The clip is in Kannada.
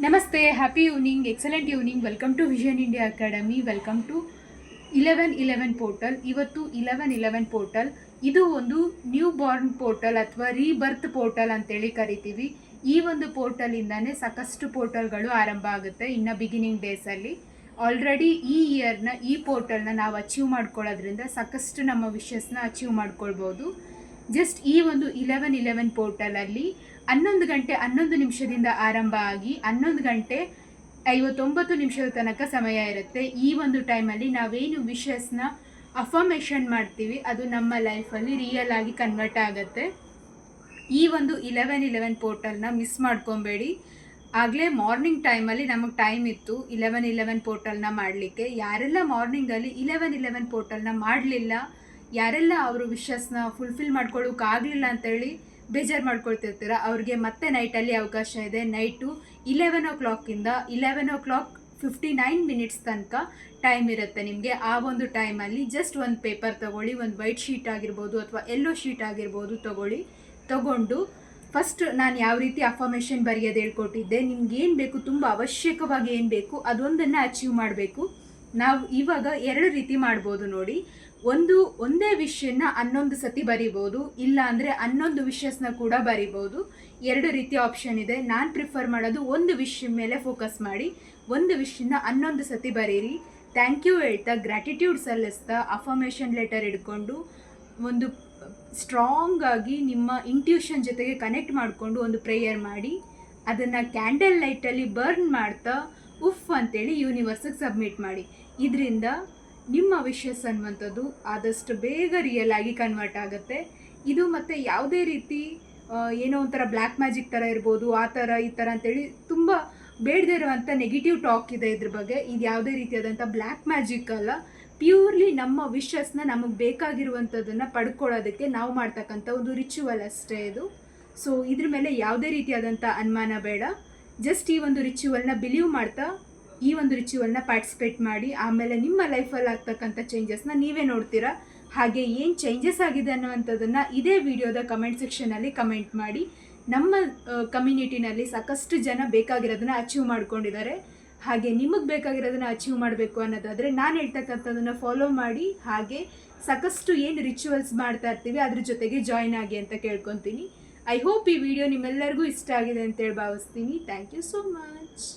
ನಮಸ್ತೆ, happy evening, excellent evening. Welcome to Vision India Academy. Welcome to 1111 portal. ಇವತ್ತು 1111 ಪೋರ್ಟಲ್ ಇದು ಒಂದು ನ್ಯೂ ಬಾರ್ನ್ ಪೋರ್ಟಲ್ ಅಥವಾ ರೀಬರ್ತ್ ಪೋರ್ಟಲ್ ಅಂತೇಳಿ ಕರಿತೀವಿ. ಈ ಒಂದು ಪೋರ್ಟಲಿಂದಾನೇ ಸಾಕಷ್ಟು ಪೋರ್ಟಲ್ಗಳು ಆರಂಭ ಆಗುತ್ತೆ ಇನ್ನು ಬಿಗಿನಿಂಗ್ ಡೇಸಲ್ಲಿ. ಆಲ್ರೆಡಿ ಈ ಇಯರ್ನ ಈ ಪೋರ್ಟಲ್ನ ನಾವು ಅಚೀವ್ ಮಾಡ್ಕೊಳ್ಳೋದ್ರಿಂದ ಸಾಕಷ್ಟು ನಮ್ಮ ವಿಷಸ್ನ ಅಚೀವ್ ಮಾಡ್ಕೊಳ್ಬೋದು. ಜಸ್ಟ್ ಈ ಒಂದು 1111 ಪೋರ್ಟಲಲ್ಲಿ 11 ಗಂಟೆ 11 ನಿಮಿಷದಿಂದ ಆರಂಭ ಆಗಿ 11 ಗಂಟೆ 59 ನಿಮಿಷದ ತನಕ ಸಮಯ ಇರುತ್ತೆ. ಈ ಒಂದು ಟೈಮಲ್ಲಿ ನಾವೇನು ವಿಷಸ್ನ ಅಫರ್ಮೇಷನ್ ಮಾಡ್ತೀವಿ ಅದು ನಮ್ಮ ಲೈಫಲ್ಲಿ ರಿಯಲ್ ಆಗಿ ಕನ್ವರ್ಟ್ ಆಗುತ್ತೆ. ಈ ಒಂದು 1111 ಪೋರ್ಟಲ್ನ ಮಿಸ್ ಮಾಡ್ಕೊಬೇಡಿ. ಆಗಲೇ ಮಾರ್ನಿಂಗ್ ಟೈಮಲ್ಲಿ ನಮಗೆ ಟೈಮ್ ಇತ್ತು 1111 ಪೋರ್ಟಲ್ನ ಮಾಡಲಿಕ್ಕೆ. ಯಾರೆಲ್ಲ ಮಾರ್ನಿಂಗಲ್ಲಿ 1111 ಪೋರ್ಟಲ್ನ ಮಾಡಲಿಲ್ಲ, ಯಾರೆಲ್ಲ ಅವರು ವಿಷಸ್ನ ಫುಲ್ಫಿಲ್ ಮಾಡ್ಕೊಳ್ಳೋಕ್ಕಾಗಲಿಲ್ಲ ಅಂತೇಳಿ ಬೇಜಾರು ಮಾಡ್ಕೊಳ್ತಿರ್ತೀರ, ಅವ್ರಿಗೆ ಮತ್ತೆ ನೈಟಲ್ಲಿ ಅವಕಾಶ ಇದೆ. ನೈಟು 11 o'clock-ಇಂದ 11:59 ತನಕ ಟೈಮ್ ಇರುತ್ತೆ ನಿಮಗೆ. ಆ ಒಂದು ಟೈಮಲ್ಲಿ ಜಸ್ಟ್ ಒಂದು ಪೇಪರ್ ತೊಗೊಳ್ಳಿ, ಒಂದು ವೈಟ್ ಶೀಟ್ ಆಗಿರ್ಬೋದು ಅಥವಾ ಯೆಲ್ಲೋ ಶೀಟ್ ಆಗಿರ್ಬೋದು ತಗೊಂಡು ಫಸ್ಟ್ ನಾನು ಯಾವ ರೀತಿ ಅಫರ್ಮೇಷನ್ ಬರೆಯೋದು ಹೇಳ್ಕೊಟ್ಟಿದ್ದೆ, ನಿಮ್ಗೆ ಏನು ಬೇಕು, ತುಂಬ ಅವಶ್ಯಕವಾಗಿ ಏನು ಬೇಕು ಅದೊಂದನ್ನು ಅಚೀವ್ ಮಾಡಬೇಕು. ನಾವು ಇವಾಗ 2 ರೀತಿ ಮಾಡ್ಬೋದು ನೋಡಿ. ಒಂದೇ ವಿಷಯನ 11 ಸತಿ ಬರಿಬೋದು, ಇಲ್ಲ ಅಂದರೆ 11 ವಿಷಸ್ನ ಕೂಡ ಬರಿಬೋದು. 2 ರೀತಿಯ ಆಪ್ಷನ್ ಇದೆ. ನಾನು ಪ್ರಿಫರ್ ಮಾಡೋದು ಒಂದು ವಿಷಯ ಮೇಲೆ ಫೋಕಸ್ ಮಾಡಿ, ಒಂದು ವಿಷಯನ 11 ಸತಿ ಬರೀರಿ. ಥ್ಯಾಂಕ್ ಯು ಹೇಳ್ತಾ, ಗ್ರ್ಯಾಟಿಟ್ಯೂಡ್ ಸಲ್ಲಿಸ್ತಾ, ಅಫರ್ಮೇಷನ್ ಲೆಟರ್ ಹಿಡ್ಕೊಂಡು ಒಂದು ಸ್ಟ್ರಾಂಗ್ ಆಗಿ ನಿಮ್ಮ ಇಂಟ್ಯೂಷನ್ ಜೊತೆಗೆ ಕನೆಕ್ಟ್ ಮಾಡಿಕೊಂಡು ಒಂದು ಪ್ರೇಯರ್ ಮಾಡಿ, ಅದನ್ನು ಕ್ಯಾಂಡಲ್ ಲೈಟಲ್ಲಿ ಬರ್ನ್ ಮಾಡ್ತಾ ಉಫ್ ಅಂತೇಳಿ ಯೂನಿವರ್ಸಿಗೆ ಸಬ್ಮಿಟ್ ಮಾಡಿ. ಇದರಿಂದ ನಿಮ್ಮ ವಿಷಸ್ ಅನ್ನುವಂಥದ್ದು ಆದಷ್ಟು ಬೇಗ ರಿಯಲ್ ಆಗಿ ಕನ್ವರ್ಟ್ ಆಗುತ್ತೆ. ಇದು ಮತ್ತು ಯಾವುದೇ ರೀತಿ ಏನೋ ಒಂಥರ ಬ್ಲ್ಯಾಕ್ ಮ್ಯಾಜಿಕ್ ಥರ ಇರ್ಬೋದು, ಆ ಥರ ಈ ಥರ ಅಂತೇಳಿ ತುಂಬ ಬೇಡದೇ ಇರುವಂಥ ನೆಗೆಟಿವ್ ಟಾಕ್ ಇದೆ ಇದ್ರ ಬಗ್ಗೆ. ಇದು ಯಾವುದೇ ರೀತಿಯಾದಂಥ ಬ್ಲ್ಯಾಕ್ ಮ್ಯಾಜಿಕ್ ಅಲ್ಲ, ಪ್ಯೂರ್ಲಿ ನಮ್ಮ ವಿಷಸ್ನ ನಮಗೆ ಬೇಕಾಗಿರುವಂಥದ್ದನ್ನು ಪಡ್ಕೊಳ್ಳೋದಕ್ಕೆ ನಾವು ಮಾಡ್ತಕ್ಕಂಥ ಒಂದು ರಿಚುವಲ್ ಅಷ್ಟೇ ಇದು. ಸೊ ಇದ್ರ ಮೇಲೆ ಯಾವುದೇ ರೀತಿಯಾದಂಥ ಅನುಮಾನ ಬೇಡ. ಜಸ್ಟ್ ಈ ಒಂದು ರಿಚುವಲ್ನ ಬಿಲೀವ್ ಮಾಡ್ತಾ ಈ ಒಂದು ರಿಚುವಲ್ನ ಪಾರ್ಟಿಸಿಪೇಟ್ ಮಾಡಿ. ಆಮೇಲೆ ನಿಮ್ಮ ಲೈಫಲ್ಲಿ ಆಗ್ತಕ್ಕಂಥ ಚೇಂಜಸ್ನ ನೀವೇ ನೋಡ್ತೀರಾ. ಹಾಗೆ ಏನು ಚೇಂಜಸ್ ಆಗಿದೆ ಅನ್ನುವಂಥದ್ದನ್ನು ಇದೇ ವಿಡಿಯೋದ ಕಮೆಂಟ್ ಸೆಕ್ಷನಲ್ಲಿ ಕಮೆಂಟ್ ಮಾಡಿ. ನಮ್ಮ ಕಮ್ಯುನಿಟಿನಲ್ಲಿ ಸಾಕಷ್ಟು ಜನ ಬೇಕಾಗಿರೋದನ್ನ ಅಚೀವ್ ಮಾಡ್ಕೊಂಡಿದ್ದಾರೆ. ಹಾಗೆ ನಿಮಗೆ ಬೇಕಾಗಿರೋದನ್ನ ಅಚೀವ್ ಮಾಡಬೇಕು ಅನ್ನೋದಾದರೆ ನಾನು ಹೇಳ್ತಕ್ಕಂಥದ್ದನ್ನು ಫಾಲೋ ಮಾಡಿ. ಹಾಗೆ ಸಾಕಷ್ಟು ಏನು ರಿಚುವಲ್ಸ್ ಮಾಡ್ತಾ ಇರ್ತೀವಿ ಅದ್ರ ಜೊತೆಗೆ ಜಾಯ್ನ್ ಆಗಿ ಅಂತ ಕೇಳ್ಕೊತೀನಿ. ಐ ಹೋಪ್ ಈ ವಿಡಿಯೋ ನಿಮ್ಮೆಲ್ಲರಿಗೂ ಇಷ್ಟ ಆಗಿದೆ ಅಂತೇಳಿ ಭಾವಿಸ್ತೀನಿ. Thank you so much.